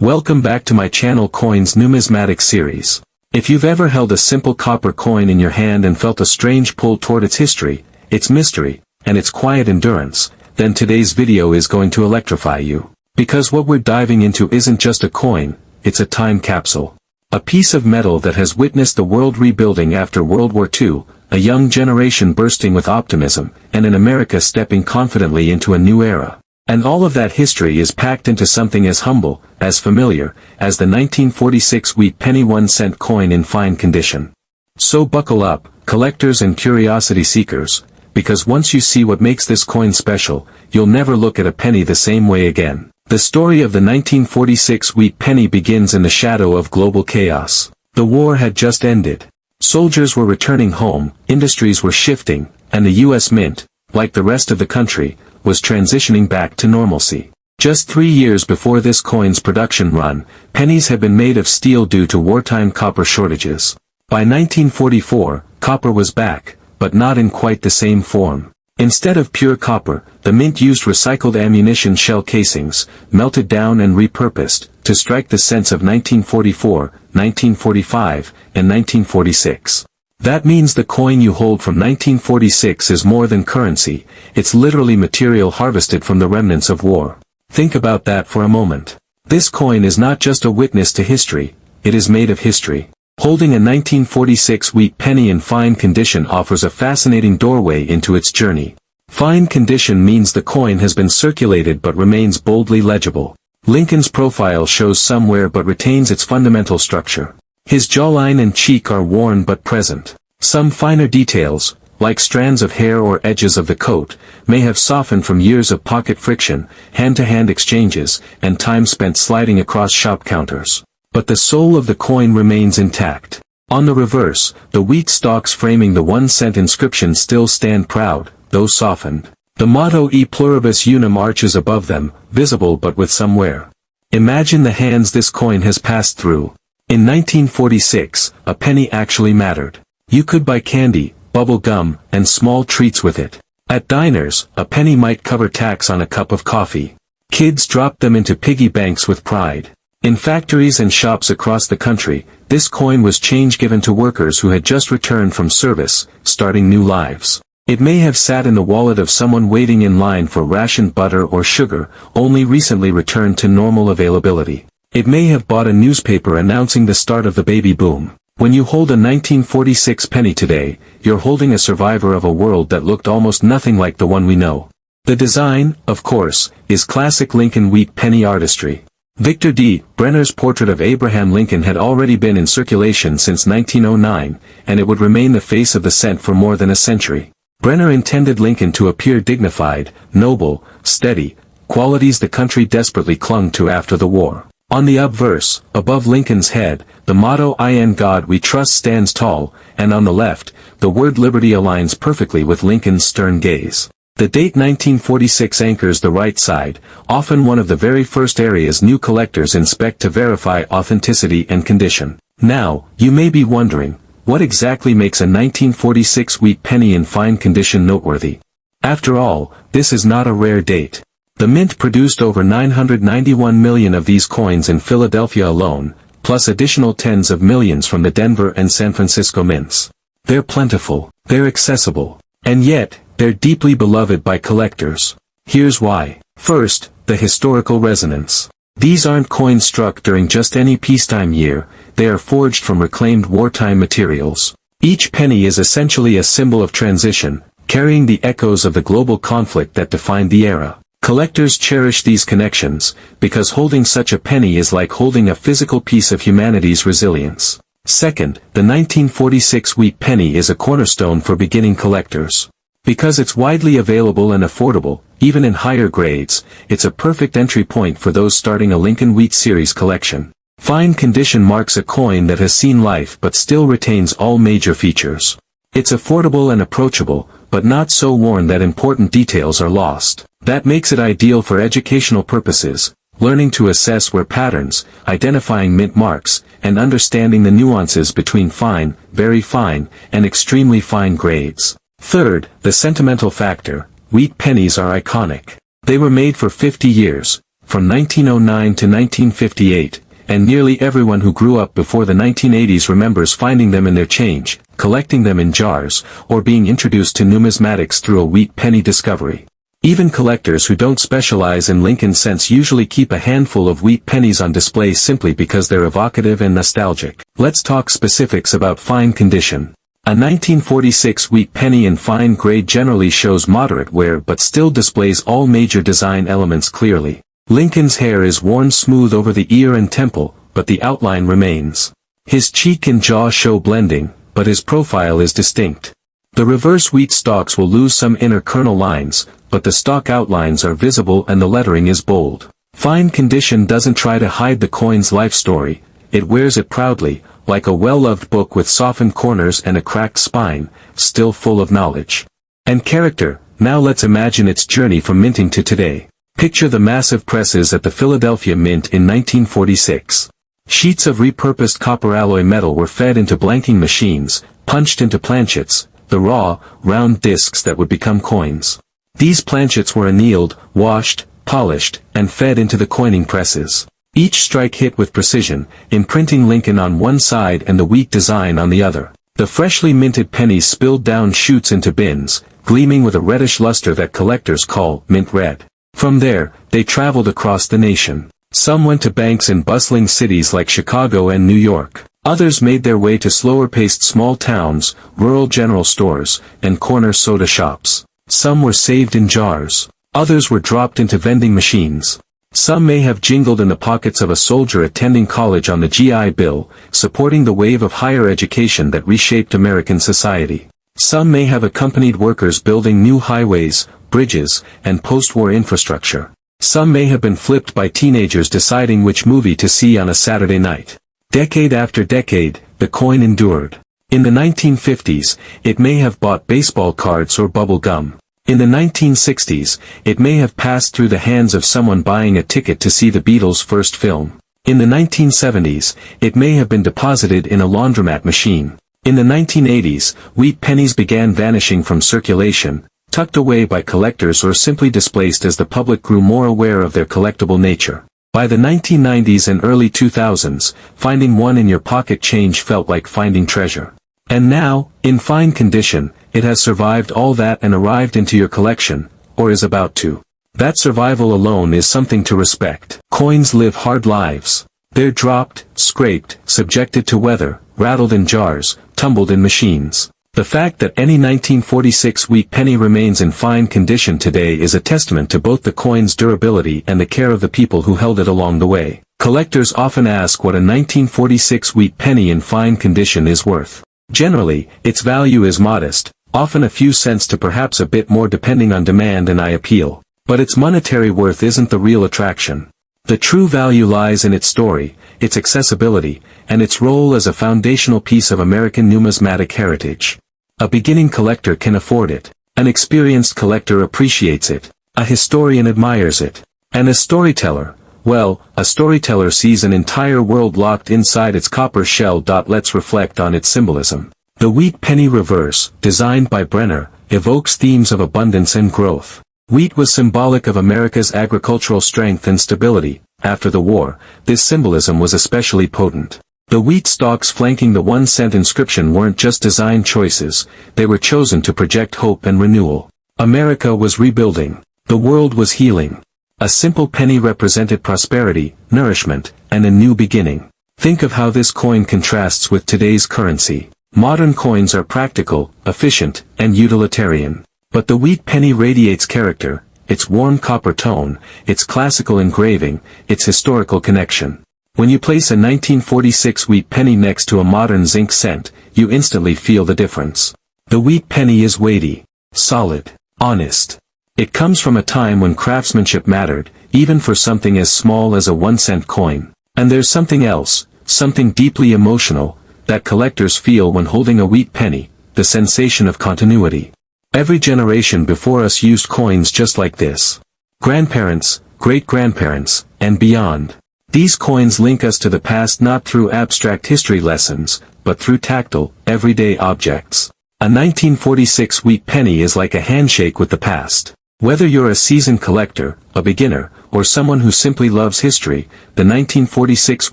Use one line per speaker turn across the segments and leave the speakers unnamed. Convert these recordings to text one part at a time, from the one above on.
Welcome back to my channel Coins Numismatic series. If you've ever held a simple copper coin in your hand and felt a strange pull toward its history, its mystery, and its quiet endurance, then today's video is going to electrify you. Because what we're diving into isn't just a coin, it's a time capsule. A piece of metal that has witnessed the world rebuilding after World War II, a young generation bursting with optimism, and an America stepping confidently into a new era. And all of that history is packed into something as humble, as familiar, as the 1946 wheat penny 1-cent coin in fine condition. So buckle up, collectors and curiosity seekers, because once you see what makes this coin special, you'll never look at a penny the same way again. The story of the 1946 wheat penny begins in the shadow of global chaos. The war had just ended. Soldiers were returning home, industries were shifting, and the U.S. Mint, like the rest of the country, was transitioning back to normalcy. Just 3 years before this coin's production run, pennies had been made of steel due to wartime copper shortages. By 1944, copper was back, but not in quite the same form. Instead of pure copper, the mint used recycled ammunition shell casings, melted down and repurposed, to strike the cents of 1944, 1945, and 1946. That means the coin you hold from 1946 is more than currency, it's literally material harvested from the remnants of war. Think about that for a moment. This coin is not just a witness to history, it is made of history. Holding a 1946 wheat penny in fine condition offers a fascinating doorway into its journey. Fine condition means the coin has been circulated but remains boldly legible. Lincoln's profile shows some wear but retains its fundamental structure. His jawline and cheek are worn but present. Some finer details, like strands of hair or edges of the coat, may have softened from years of pocket friction, hand-to-hand exchanges, and time spent sliding across shop counters. But the soul of the coin remains intact. On the reverse, the wheat stalks framing the 1-cent inscription still stand proud, though softened. The motto E pluribus unum arches above them, visible but with some wear. Imagine the hands this coin has passed through. In 1946, a penny actually mattered. You could buy candy, bubble gum, and small treats with it. At diners, a penny might cover tax on a cup of coffee. Kids dropped them into piggy banks with pride. In factories and shops across the country, this coin was change given to workers who had just returned from service, starting new lives. It may have sat in the wallet of someone waiting in line for rationed butter or sugar, only recently returned to normal availability. It may have bought a newspaper announcing the start of the baby boom. When you hold a 1946 penny today, you're holding a survivor of a world that looked almost nothing like the one we know. The design, of course, is classic Lincoln wheat penny artistry. Victor D. Brenner's portrait of Abraham Lincoln had already been in circulation since 1909, and it would remain the face of the cent for more than a century. Brenner intended Lincoln to appear dignified, noble, steady, qualities the country desperately clung to after the war. On the obverse, above Lincoln's head, the motto "In God We Trust" stands tall, and on the left, the word liberty aligns perfectly with Lincoln's stern gaze. The date 1946 anchors the right side, often one of the very first areas new collectors inspect to verify authenticity and condition. Now, you may be wondering, what exactly makes a 1946 wheat penny in fine condition noteworthy? After all, this is not a rare date. The mint produced over 991 million of these coins in Philadelphia alone, plus additional tens of millions from the Denver and San Francisco mints. They're plentiful, they're accessible, and yet, they're deeply beloved by collectors. Here's why. First, the historical resonance. These aren't coins struck during just any peacetime year, they are forged from reclaimed wartime materials. Each penny is essentially a symbol of transition, carrying the echoes of the global conflict that defined the era. Collectors cherish these connections, because holding such a penny is like holding a physical piece of humanity's resilience. Second, the 1946 wheat penny is a cornerstone for beginning collectors. Because it's widely available and affordable, even in higher grades, it's a perfect entry point for those starting a Lincoln Wheat Series collection. Fine condition marks a coin that has seen life but still retains all major features. It's affordable and approachable, but not so worn that important details are lost. That makes it ideal for educational purposes, learning to assess wear patterns, identifying mint marks, and understanding the nuances between fine, very fine, and extremely fine grades. Third, the sentimental factor. Wheat pennies are iconic. They were made for 50 years, from 1909 to 1958, and nearly everyone who grew up before the 1980s remembers finding them in their change, collecting them in jars, or being introduced to numismatics through a wheat penny discovery. Even collectors who don't specialize in Lincoln cents usually keep a handful of wheat pennies on display simply because they're evocative and nostalgic. Let's talk specifics about fine condition. A 1946 wheat penny in fine grade generally shows moderate wear but still displays all major design elements clearly. Lincoln's hair is worn smooth over the ear and temple, but the outline remains. His cheek and jaw show blending, but his profile is distinct. The reverse wheat stalks will lose some inner kernel lines, but the stalk outlines are visible and the lettering is bold. Fine condition doesn't try to hide the coin's life story, it wears it proudly, like a well-loved book with softened corners and a cracked spine, still full of knowledge and character. Now let's imagine its journey from minting to today. Picture the massive presses at the Philadelphia Mint in 1946. Sheets of repurposed copper alloy metal were fed into blanking machines, punched into planchets, the raw, round discs that would become coins. These planchets were annealed, washed, polished, and fed into the coining presses. Each strike hit with precision, imprinting Lincoln on one side and the wheat design on the other. The freshly minted pennies spilled down chutes into bins, gleaming with a reddish luster that collectors call mint red. From there, they traveled across the nation. Some went to banks in bustling cities like Chicago and New York. Others made their way to slower-paced small towns, rural general stores, and corner soda shops. Some were saved in jars. Others were dropped into vending machines. Some may have jingled in the pockets of a soldier attending college on the GI Bill, supporting the wave of higher education that reshaped American society. Some may have accompanied workers building new highways, bridges, and post-war infrastructure. Some may have been flipped by teenagers deciding which movie to see on a Saturday night. Decade after decade, the coin endured. In the 1950s, it may have bought baseball cards or bubble gum. In the 1960s, it may have passed through the hands of someone buying a ticket to see the Beatles' first film. In the 1970s, it may have been deposited in a laundromat machine. In the 1980s, wheat pennies began vanishing from circulation, tucked away by collectors or simply displaced as the public grew more aware of their collectible nature. By the 1990s and early 2000s, finding one in your pocket change felt like finding treasure. And now, in fine condition, it has survived all that and arrived into your collection, or is about to. That survival alone is something to respect. Coins live hard lives. They're dropped, scraped, subjected to weather, rattled in jars, tumbled in machines. The fact that any 1946 wheat penny remains in fine condition today is a testament to both the coin's durability and the care of the people who held it along the way. Collectors often ask what a 1946 wheat penny in fine condition is worth. Generally, its value is modest, often a few cents to perhaps a bit more depending on demand and eye appeal. But its monetary worth isn't the real attraction. The true value lies in its story, its accessibility, and its role as a foundational piece of American numismatic heritage. A beginning collector can afford it. An experienced collector appreciates it. A historian admires it. And a storyteller, well, a storyteller sees an entire world locked inside its copper shell. Let's reflect on its symbolism. The wheat penny reverse, designed by Brenner, evokes themes of abundance and growth. Wheat was symbolic of America's agricultural strength and stability. After the war, this symbolism was especially potent. The wheat stalks flanking the 1-cent inscription weren't just design choices, they were chosen to project hope and renewal. America was rebuilding. The world was healing. A simple penny represented prosperity, nourishment, and a new beginning. Think of how this coin contrasts with today's currency. Modern coins are practical, efficient, and utilitarian. But the wheat penny radiates character, its warm copper tone, its classical engraving, its historical connection. When you place a 1946 wheat penny next to a modern zinc cent, you instantly feel the difference. The wheat penny is weighty, solid, honest. It comes from a time when craftsmanship mattered, even for something as small as a 1-cent coin. And there's something else, something deeply emotional, that collectors feel when holding a wheat penny, the sensation of continuity. Every generation before us used coins just like this. Grandparents, great-grandparents, and beyond. These coins link us to the past not through abstract history lessons, but through tactile, everyday objects. A 1946 wheat penny is like a handshake with the past. Whether you're a seasoned collector, a beginner, or someone who simply loves history, the 1946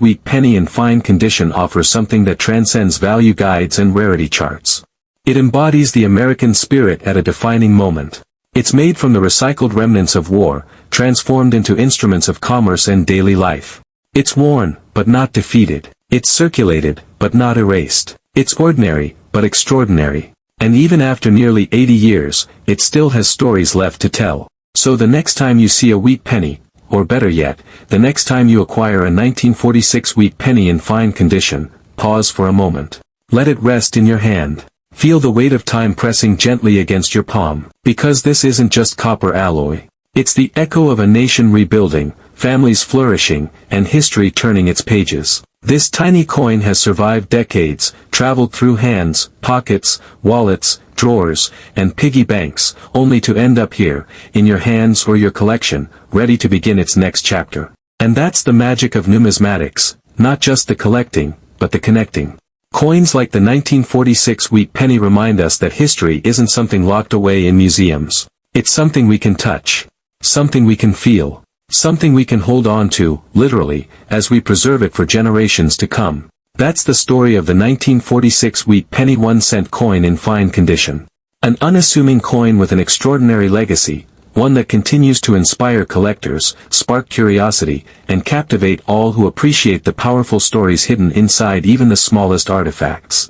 wheat penny in fine condition offers something that transcends value guides and rarity charts. It embodies the American spirit at a defining moment. It's made from the recycled remnants of war, transformed into instruments of commerce and daily life. It's worn, but not defeated. It's circulated, but not erased. It's ordinary, but extraordinary. And even after nearly 80 years, it still has stories left to tell. So the next time you see a wheat penny, or better yet, the next time you acquire a 1946 wheat penny in fine condition, pause for a moment. Let it rest in your hand. Feel the weight of time pressing gently against your palm. Because this isn't just copper alloy. It's the echo of a nation rebuilding, families flourishing, and history turning its pages. This tiny coin has survived decades, traveled through hands, pockets, wallets, drawers, and piggy banks, only to end up here, in your hands or your collection, ready to begin its next chapter. And that's the magic of numismatics, not just the collecting, but the connecting. Coins like the 1946 wheat penny remind us that history isn't something locked away in museums. It's something we can touch. Something we can feel. Something we can hold on to, literally, as we preserve it for generations to come. That's the story of the 1946 wheat penny 1-cent coin in fine condition. An unassuming coin with an extraordinary legacy, one that continues to inspire collectors, spark curiosity, and captivate all who appreciate the powerful stories hidden inside even the smallest artifacts.